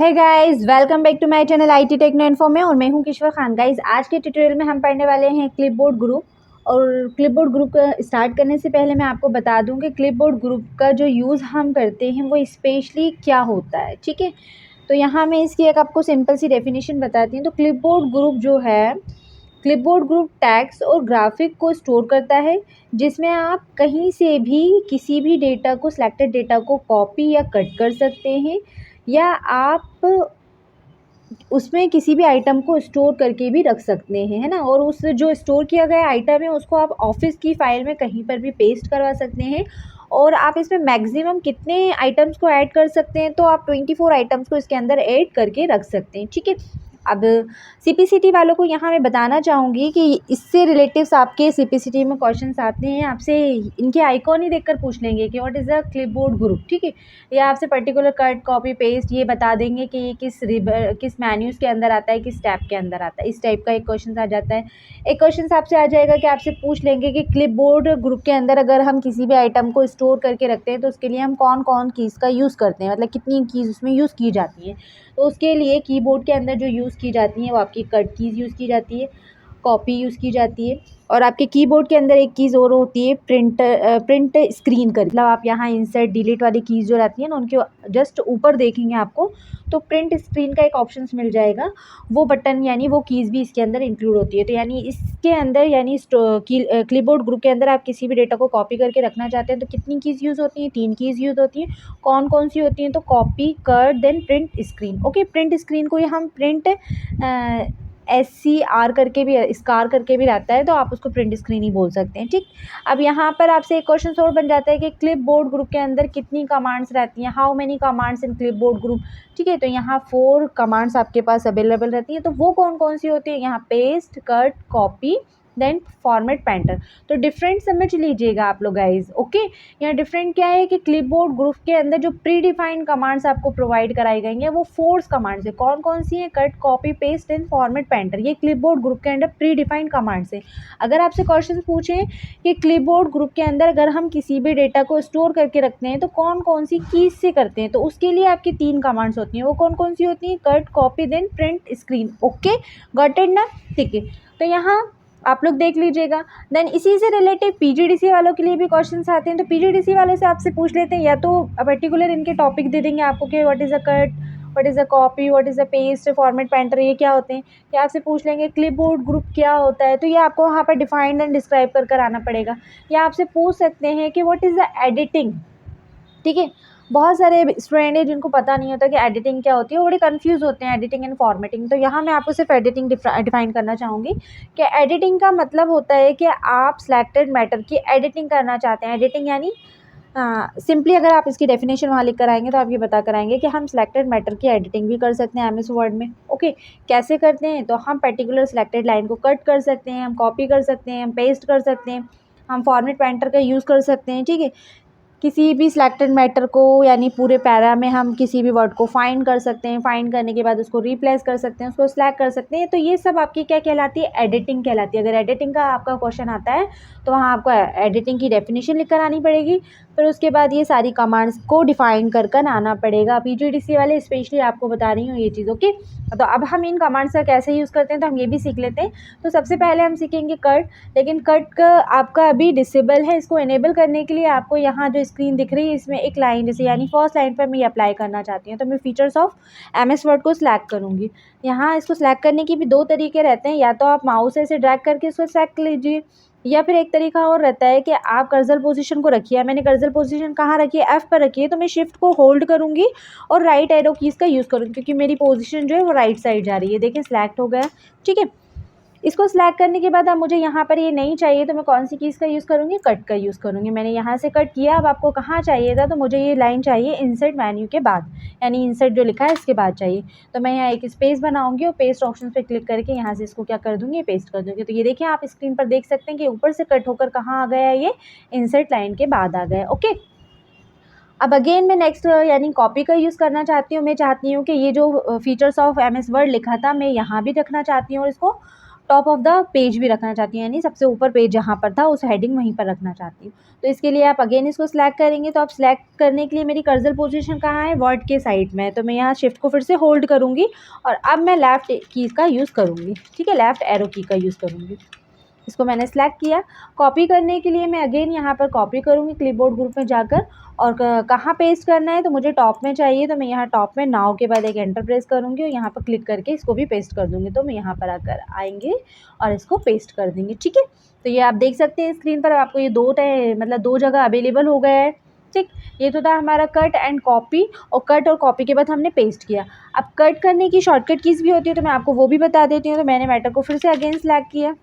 Hey guys, welcome back to my channel IT techno info में। और मैं हूं किशोर खान। गाइस, आज के ट्यूटोरियल में हम पढ़ने वाले हैं क्लिपबोर्ड ग्रुप। और क्लिपबोर्ड ग्रुप स्टार्ट करने से पहले मैं आपको बता दूं कि क्लिपबोर्ड ग्रुप का जो यूज़ हम करते हैं वो स्पेशली क्या होता है। ठीक है, तो यहाँ मैं इसकी एक आपको सिंपल सी डेफिनेशन बताती हूँ। तो क्लिपबोर्ड ग्रुप जो है, क्लिपबोर्ड ग्रुप टेक्स्ट और ग्राफिक को स्टोर करता है, जिसमें आप कहीं से भी किसी भी डेटा को, सिलेक्टेड डेटा को कॉपी या कट कर सकते हैं, या आप उसमें किसी भी आइटम को स्टोर करके भी रख सकते हैं, है ना। और उस जो स्टोर किया गया आइटम है उसको आप ऑफिस की फाइल में कहीं पर भी पेस्ट करवा सकते हैं। और आप इसमें मैक्सिमम कितने आइटम्स को ऐड कर सकते हैं, तो आप 24 आइटम्स को इसके अंदर ऐड करके रख सकते हैं। ठीक है, अब सीपीसीटी वालों को यहाँ मैं बताना चाहूँगी कि इससे रिलेटिव्स आपके सीपीसीटी में क्वेश्चंस आते हैं, आपसे इनके आइकॉन ही देखकर पूछ लेंगे कि what is the clipboard group. ठीक है, या आपसे पर्टिकुलर कट, कॉपी, पेस्ट ये बता देंगे कि ये किस मेन्यूज़ के अंदर आता है, किस टैब के अंदर आता है। इस टाइप का एक क्वेश्चन आ जाता है। एक क्वेश्चन आपसे आ जाएगा कि आपसे पूछ लेंगे कि क्लिपबोर्ड ग्रुप के अंदर अगर हम किसी भी आइटम को स्टोर करके रखते हैं तो उसके लिए हम कौन कौन कीज़ का यूज़ करते हैं, मतलब कितनी कीज़ उसमें यूज़ की जाती हैं। तो उसके लिए कीबोर्ड के अंदर जो यूज़ की जाती हैं वो आपकी कट कीज़ यूज़ की जाती है, कॉपी यूज़ की जाती है, और आपके कीबोर्ड के अंदर एक कीज़ और होती है प्रिंट स्क्रीन कर, मतलब आप यहाँ इंसर्ट डिलीट वाली कीज़ जो रहती है ना उनके जस्ट ऊपर देखेंगे आपको तो प्रिंट स्क्रीन का एक ऑप्शन मिल जाएगा। वो बटन यानी वो कीज़ भी इसके अंदर इंक्लूड होती है। तो यानी इसके अंदर यानी क्लिपबोर्ड ग्रुप के अंदर आप किसी भी डेटा को कॉपी करके रखना चाहते हैं तो कितनी कीज़ यूज़ होती हैं? 3 कीज़ यूज़ होती हैं। कौन कौन सी होती हैं? तो copy, cut, then print screen. Okay, print screen को हम प्रिंट SCR करके भी, स्कार करके भी रहता है, तो आप उसको प्रिंट स्क्रीन ही बोल सकते हैं। ठीक, अब यहाँ पर आपसे एक क्वेश्चन और बन जाता है कि क्लिपबोर्ड ग्रुप के अंदर कितनी कमांड्स रहती हैं, how many commands in clipboard group. ठीक है, तो यहाँ 4 कमांड्स आपके पास अवेलेबल रहती हैं। तो वो कौन कौन सी होती है? यहाँ paste, cut, copy, then format painter. तो डिफरेंट समझ लीजिएगा आप लोग गाइज। ओके, यहाँ डिफरेंट क्या है कि क्लिपबोर्ड ग्रुप के अंदर जो प्री डिफाइंड कमांड्स आपको प्रोवाइड कराई गई हैं वो 4 कमांड्स है। कौन कौन सी हैं? Cut, copy, paste and format painter. ये क्लिपबोर्ड ग्रुप के अंदर प्री डिफाइंड कमांड्स है। अगर आपसे क्वेश्चन पूछें कि क्लिपबोर्ड ग्रुप के अंदर अगर हम किसी भी डेटा को स्टोर करके रखते हैं तो कौन कौन सी कीज से करते हैं, तो उसके लिए आपकी 3 कमांड्स होती हैं। वो कौन कौन सी होती हैं? Cut, copy, then print screen. Okay, got it ना। ठीक है, तो यहाँ आप लोग देख लीजिएगा। देन इसी से रिलेटेड पीजीडीसी वालों के लिए भी क्वेश्चंस आते हैं। तो पीजीडीसी वाले से आपसे पूछ लेते हैं, या तो पर्टिकुलर इनके टॉपिक दे देंगे आपको कि what is a cut, what is a copy, what is a paste, format painter, ये क्या होते हैं। या आपसे पूछ लेंगे क्लिपबोर्ड ग्रुप क्या होता है, तो ये आपको वहाँ पर डिफाइंड एंड डिस्क्राइब कर आना पड़ेगा। या आपसे पूछ सकते हैं कि व्हाट इज़ द एडिटिंग। ठीक है, बहुत सारे स्टूडेंट हैं जिनको पता नहीं होता कि एडिटिंग क्या होती है, वो बड़े कंफ्यूज होते हैं एडिटिंग एंड फॉर्मेटिंग। तो यहाँ मैं आपको सिर्फ एडिटिंग डिफाइन करना चाहूँगी कि एडिटिंग का मतलब होता है कि आप सिलेक्टेड मैटर की एडिटिंग करना चाहते हैं। एडिटिंग यानी सिंपली अगर आप इसकी डेफिनेशन वहाँ लिख कर आएंगे तो आप ये बता कर आएंगे कि हम सिलेक्टेड मैटर की एडिटिंग भी कर सकते हैं एमएस वर्ड में। ओके, कैसे करते हैं? तो हम पर्टिकुलर सिलेक्टेड लाइन को कट कर सकते हैं, हम कॉपी कर सकते हैं, हम पेस्ट कर सकते हैं, हम फॉर्मेट पेंटर का यूज़ कर सकते हैं। ठीक है, किसी भी सिलेक्टेड मैटर को यानी पूरे पैरा में हम किसी भी वर्ड को फाइंड कर सकते हैं, फाइंड करने के बाद उसको रिप्लेस कर सकते हैं, उसको सिलेक्ट कर सकते हैं। तो ये सब आपकी क्या कहलाती है? एडिटिंग कहलाती है। अगर एडिटिंग का आपका क्वेश्चन आता है तो वहाँ आपको एडिटिंग की डेफिनेशन लिख कर आनी पड़ेगी, फिर उसके बाद ये सारी कमांड्स को डिफाइन कर आना पड़ेगा। पीजीडीसी वाले स्पेशली आपको बता रही हूँ ये चीज़। ओके, तो अब हम इन कमांड्स का कैसे यूज़ करते हैं तो हम ये भी सीख लेते हैं। तो सबसे पहले हम सीखेंगे कट, लेकिन कट का आपका अभी डिसेबल है। इसको इनेबल करने के लिए आपको यहाँ जो स्क्रीन दिख रही है इसमें एक लाइन जैसे यानी फर्स्ट लाइन पर मैं ये अप्लाई करना चाहती हूँ, तो मैं फीचर्स ऑफ एमएस वर्ड को सिलेक्ट करूँगी। यहाँ इसको सिलेक्ट करने के भी 2 तरीके रहते हैं, या तो आप माउस से ड्रैग करके इसको सिलेक्ट कर लीजिए, या फिर एक तरीका और रहता है कि आप कर्सर पोजीशन को रखिए। मैंने कर्सर पोजीशन कहाँ रखी है? F पर रखी है। तो मैं शिफ्ट को होल्ड करूँगी और राइट एरो कीज़ का यूज़ करूँगी, क्योंकि मेरी पोजीशन जो है वो राइट साइड जा रही है। देखिए सिलेक्ट हो गया। ठीक है, इसको सिलेक्ट करने के बाद अब मुझे यहाँ पर ये नहीं चाहिए तो मैं कौन सी कीज़ का यूज़ करूँगी? कट का यूज़ करूँगी। मैंने यहाँ से कट किया। अब आपको कहाँ चाहिए था? तो मुझे ये लाइन चाहिए इंसर्ट मेन्यू के बाद, यानी इंसर्ट जो लिखा है इसके बाद चाहिए। तो मैं यहाँ एक स्पेस बनाऊँगी और पेस्ट ऑप्शन पे क्लिक करके यहाँ से इसको क्या कर दूँगी? पेस्ट कर दूँगी। तो ये देखिए आप स्क्रीन पर देख सकते हैं कि ऊपर से कट होकर कहाँ आ गया है? ये इंसर्ट लाइन के बाद आ गया। ओके, अब अगेन मैं नेक्स्ट यानी कॉपी का यूज़ करना चाहती हूँ। मैं चाहती हूँ कि ये जो फीचर्स ऑफ एमएस वर्ड लिखा था मैं यहाँ भी रखना चाहती हूँ और इसको टॉप ऑफ द पेज भी रखना चाहती हूँ, यानी सबसे ऊपर पेज जहाँ पर था उस हेडिंग वहीं पर रखना चाहती हूँ। तो इसके लिए आप अगेन इसको सिलेक्ट करेंगे। तो आप सिलेक्ट करने के लिए मेरी कर्सर पोजीशन कहाँ है, वर्ड के साइड में है, तो मैं यहाँ शिफ्ट को फिर से होल्ड करूँगी और अब मैं लेफ़्ट की का यूज़ करूँगी, ठीक है, लेफ़्ट एरो की का यूज़ करूँगी। इसको मैंने सेलेक्ट किया। कॉपी करने के लिए मैं अगेन यहाँ पर कॉपी करूँगी क्लिपबोर्ड ग्रुप में जाकर, और कहाँ पेस्ट करना है, तो मुझे टॉप में चाहिए, तो मैं यहाँ टॉप में नाउ के बाद एक एंटर प्रेस करूँगी और यहाँ पर क्लिक करके इसको भी पेस्ट कर दूँगी। तो मैं यहाँ पर आकर आएंगे और इसको पेस्ट कर देंगे, ठीक है। तो ये आप देख सकते हैं स्क्रीन पर आपको ये दो जगह अवेलेबल हो गया है, ठीक। ये तो था हमारा कट एंड कॉपी, और कट और कॉपी के बाद हमने पेस्ट किया। अब कट करने की शॉर्टकट कीज़ भी होती है, तो मैं आपको वो भी बता देती हूँ। तो मैंने मैटर को फिर से अगेन सेलेक्ट किया।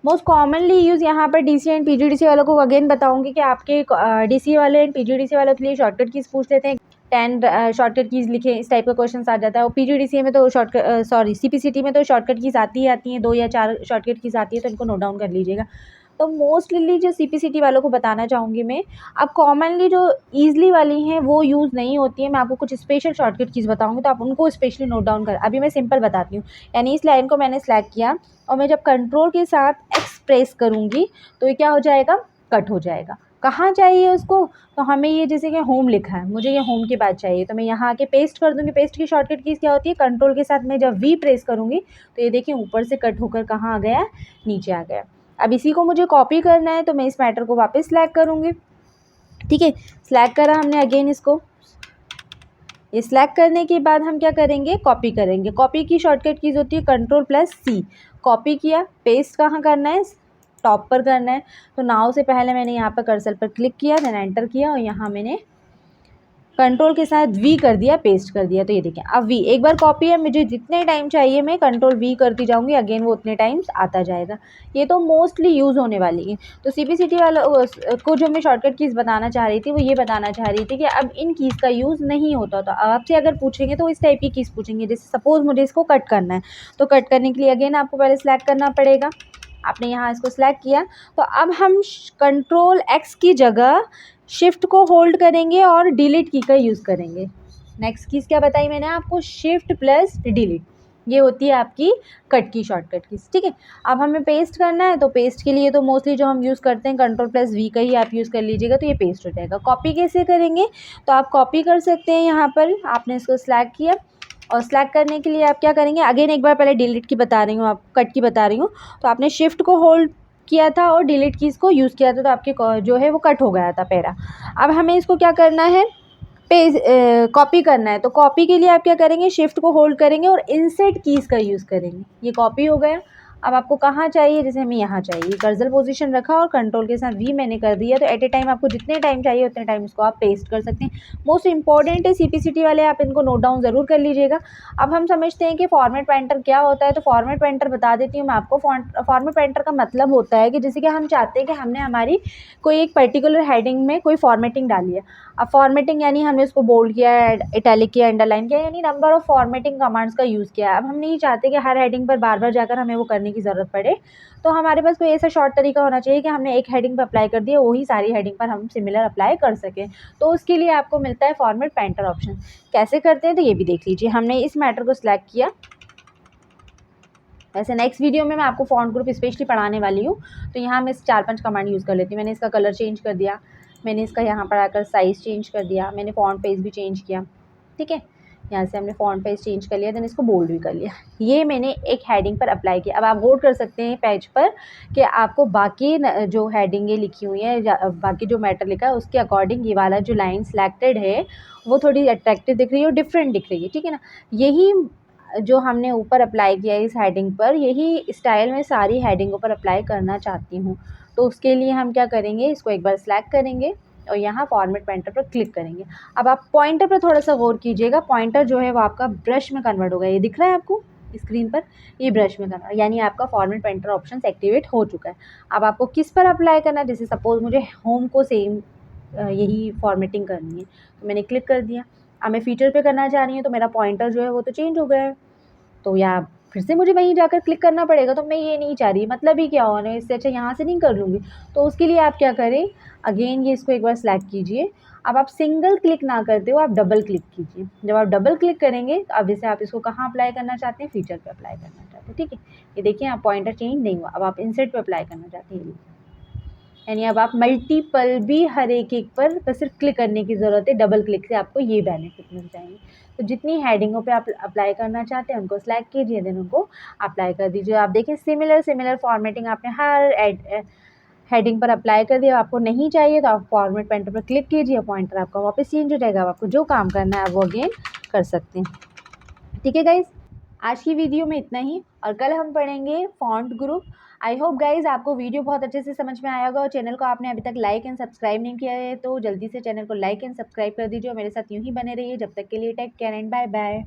मोस्ट कॉमनली यूज़ यहाँ पर डीसी एंड पीजीडीसी वालों को अगेन बताऊंगी कि आपके डीसी वाले एंड पीजीडीसी वालों के लिए शॉर्टकट कीज़ पूछ लेते हैं, 10 शॉर्टकट कीज़ लिखें, इस टाइप का क्वेश्चन आ जाता है। और पीजीडीसी में तो सीपीसीटी में तो शॉर्टकट कीज़ आती ही आती हैं, 2 या 4 शॉर्टकट कीज़ आती है, तो इनको नोट डाउन कर लीजिएगा। तो मोस्टली जो सीपीसीटी वालों को बताना चाहूँगी मैं, अब कॉमनली जो ईज़िली वाली हैं वो यूज़ नहीं होती है। मैं आपको कुछ स्पेशल शॉर्टकट कीज़ बताऊँगी, तो आप उनको स्पेशली नोट डाउन कर। अभी मैं सिंपल बताती हूँ, यानी इस लाइन को मैंने सेलेक्ट किया और मैं जब कंट्रोल के साथ एक्स प्रेस करूँगी तो ये क्या हो जाएगा, कट हो जाएगा। कहाँ चाहिए उसको, तो हमें ये जैसे कि होम लिखा है, मुझे ये होम के बाद चाहिए, तो मैं यहाँ आके पेस्ट कर दूँगी। पेस्ट की शॉर्टकट कीज़ क्या होती है, कंट्रोल के साथ मैं जब वी प्रेस करूँगी तो ये देखिए ऊपर से कट होकर कहाँ आ गया, नीचे आ गया। अब इसी को मुझे कॉपी करना है, तो मैं इस मैटर को वापस सिलेक्ट करूँगी, ठीक है। सिलेक्ट करा हमने अगेन इसको। ये सिलेक्ट करने के बाद हम क्या करेंगे, कॉपी करेंगे। कॉपी की शॉर्टकट कीज़ होती है कंट्रोल+C। कॉपी किया, पेस्ट कहाँ करना है, टॉप पर करना है। तो नाउ से पहले मैंने यहाँ पर कर्सर पर क्लिक किया, देन एंटर किया और यहाँ मैंने कंट्रोल के साथ वी कर दिया, पेस्ट कर दिया। तो ये देखिए अब वी एक बार कॉपी है, मुझे जितने टाइम चाहिए मैं कंट्रोल वी करती जाऊँगी, अगेन वो उतने टाइम्स आता जाएगा। ये तो मोस्टली यूज़ होने वाली है। तो सीपीसीटी वाला को जो मैं शॉर्टकट कीज़ बताना चाह रही थी, वो ये बताना चाह रही थी कि अब इन कीज़ का यूज़ नहीं होता। तो आपसे अगर पूछेंगे तो इस टाइप की कीज़ पूछेंगे, जैसे सपोज़ मुझे इसको कट करना है, तो कट करने के लिए अगेन आपको पहले सेलेक्ट करना पड़ेगा। आपने यहाँ इसको सेलेक्ट किया, तो अब हम कंट्रोल एक्स की जगह शिफ्ट को होल्ड करेंगे और डिलीट की का यूज़ करेंगे। नेक्स्ट कीज़ क्या बताई मैंने आपको, शिफ्ट प्लस डिलीट, ये होती है आपकी कट की शॉर्टकट कीज़, ठीक है। अब हमें पेस्ट करना है, तो पेस्ट के लिए तो मोस्टली जो हम यूज़ करते हैं कंट्रोल+V का ही आप यूज़ कर लीजिएगा, तो ये पेस्ट हो जाएगा। कॉपी कैसे करेंगे, तो आप कॉपी कर सकते हैं, यहाँ पर आपने इसको सेलेक्ट किया और सेलेक्ट करने के लिए आप क्या करेंगे, अगेन एक बार पहले डिलीट की बता रही हूँ, आप कट की बता रही हूँ। तो आपने शिफ्ट को होल्ड किया था और डिलीट कीज़ को यूज़ किया था, तो आपके जो है वो कट हो गया था पैरा। अब हमें इसको क्या करना है, कॉपी करना है। तो कॉपी के लिए आप क्या करेंगे, शिफ्ट को होल्ड करेंगे और इंसर्ट कीज़ का यूज़ करेंगे। ये कॉपी हो गया। अब आपको कहाँ चाहिए, जैसे हमें यहाँ चाहिए, कर्सर पोजीशन रखा और कंट्रोल के साथ वी मैंने कर दिया। तो एट ए टाइम आपको जितने टाइम चाहिए उतने टाइम इसको आप पेस्ट कर सकते हैं। मोस्ट इंपॉर्टेंट है सीपीसीटी वाले, आप इनको नोट डाउन ज़रूर कर लीजिएगा। अब हम समझते हैं कि फॉर्मेट पेंटर क्या होता है। तो फॉर्मेट पेंटर बता देती हूँ मैं आपको। फॉर्मेट पेंटर का मतलब होता है कि जैसे कि हम चाहते हैं कि हमने हमारी कोई एक पर्टिकुलर हेडिंग में कोई फॉर्मेटिंग डाली है। अब फॉर्मेटिंग यानी हमने उसको बोल्ड किया, इटैलिक किया, अंडरलाइन किया, यानी नंबर ऑफ फॉर्मेटिंग कमांड्स का यूज़ किया है। अब हम नहीं चाहते कि हर हेडिंग पर बार बार जाकर हमें वो करने की ज़रूरत पड़े, तो हमारे पास कोई ऐसा शॉर्ट तरीका होना चाहिए कि हमने एक हेडिंग पर अप्लाई कर दिया, वही सारी हेडिंग पर हम सिमिलर अप्लाई कर सकें। तो उसके लिए आपको मिलता है फॉर्मेट पेंटर ऑप्शन। कैसे करते हैं तो ये भी देख लीजिए। हमने इस मैटर को सिलेक्ट किया। वैसे नेक्स्ट वीडियो में मैं आपको फॉन्ट ग्रुप स्पेशली पढ़ाने वाली हूँ, तो यहाँ मैं 4-5 कमांड यूज़ कर लेती हूँ। मैंने इसका कलर चेंज कर दिया, मैंने इसका यहाँ पर आकर साइज़ चेंज कर दिया, मैंने फॉन्ट पेज भी चेंज किया, ठीक है। यहाँ से हमने फॉन्ट पेज चेंज कर लिया, देन इसको बोल्ड भी कर लिया। ये मैंने एक हेडिंग पर अप्लाई किया। अब आप वोट कर सकते हैं पेज पर कि आपको बाकी जो हेडिंगें लिखी हुई हैं, बाकी जो मैटर लिखा है उसके अकॉर्डिंग ये वाला जो लाइन सेलेक्टेड है वो थोड़ी अट्रैक्टिव दिख रही है और डिफरेंट दिख रही है, ठीक है ना। यही जो हमने ऊपर अप्लाई किया है इस हेडिंग पर, यही स्टाइल में सारी हेडिंगों पर अप्लाई करना चाहती हूँ। तो उसके लिए हम क्या करेंगे, इसको एक बार सेलेक्ट करेंगे और यहाँ फॉर्मेट पेंटर पर क्लिक करेंगे। अब आप पॉइंटर पर थोड़ा सा गौर कीजिएगा। पॉइंटर जो है वो आपका ब्रश में कन्वर्ट होगा। ये दिख रहा है आपको स्क्रीन पर, ये ब्रश में कन्वर्ट, यानी आपका फॉर्मेट पेंटर ऑप्शन एक्टिवेट हो चुका है। अब आपको किस पर अप्लाई करना है, जैसे सपोज मुझे होम को सेम यही फॉर्मेटिंग करनी है, तो मैंने क्लिक कर दिया। अब मैं फीचर पे करना चाह रही हूँ, तो मेरा पॉइंटर जो है वो तो चेंज हो गया है, तो या फिर से मुझे वहीं जाकर क्लिक करना पड़ेगा। तो मैं ये नहीं चाह रही, मतलब ही क्या होना है, इससे अच्छा यहाँ से नहीं कर लूँगी। तो उसके लिए आप क्या करें, अगेन ये इसको एक बार सेलेक्ट कीजिए। अब आप सिंगल क्लिक ना करते हो, आप डबल क्लिक कीजिए। जब आप डबल क्लिक करेंगे तो अब जैसे आप इसको कहाँ अप्लाई करना चाहते हैं, फीचर पे अप्लाई करना चाहते हैं। बात है, ठीक है। ये देखिए यहाँ पॉइंटर चेंज नहीं हुआ। अब आप इंसर्ट पे अप्लाई करना चाहते हैं, यानी अब आप मल्टीपल भी हर एक पर बस सिर्फ क्लिक करने की ज़रूरत है, डबल क्लिक से आपको ये बेनिफिट मिल जाएंगे। तो जितनी हेडिंगों पे आप अप्लाई करना चाहते हैं उनको सिलेक्ट कीजिए, देन उनको अप्लाई कर दीजिए। आप देखिए सिमिलर फॉर्मेटिंग आपने हर हेडिंग पर अप्लाई कर दिया। आपको नहीं चाहिए तो आप फॉर्मेट पेंटर पर क्लिक कीजिए, पॉइंटर आपका वापस चेंज हो जाएगा। आपको जो काम करना है वो अगेन कर सकते हैं, ठीक है गाइज। आज की वीडियो में इतना ही, और कल हम पढ़ेंगे font group. I hope guys आपको वीडियो बहुत अच्छे से समझ में आया होगा, और चैनल को आपने अभी तक लाइक एंड सब्सक्राइब नहीं किया है तो जल्दी से चैनल को लाइक एंड सब्सक्राइब कर दीजिए और मेरे साथ यूं ही बने रहिए। जब तक के लिए take care and bye bye.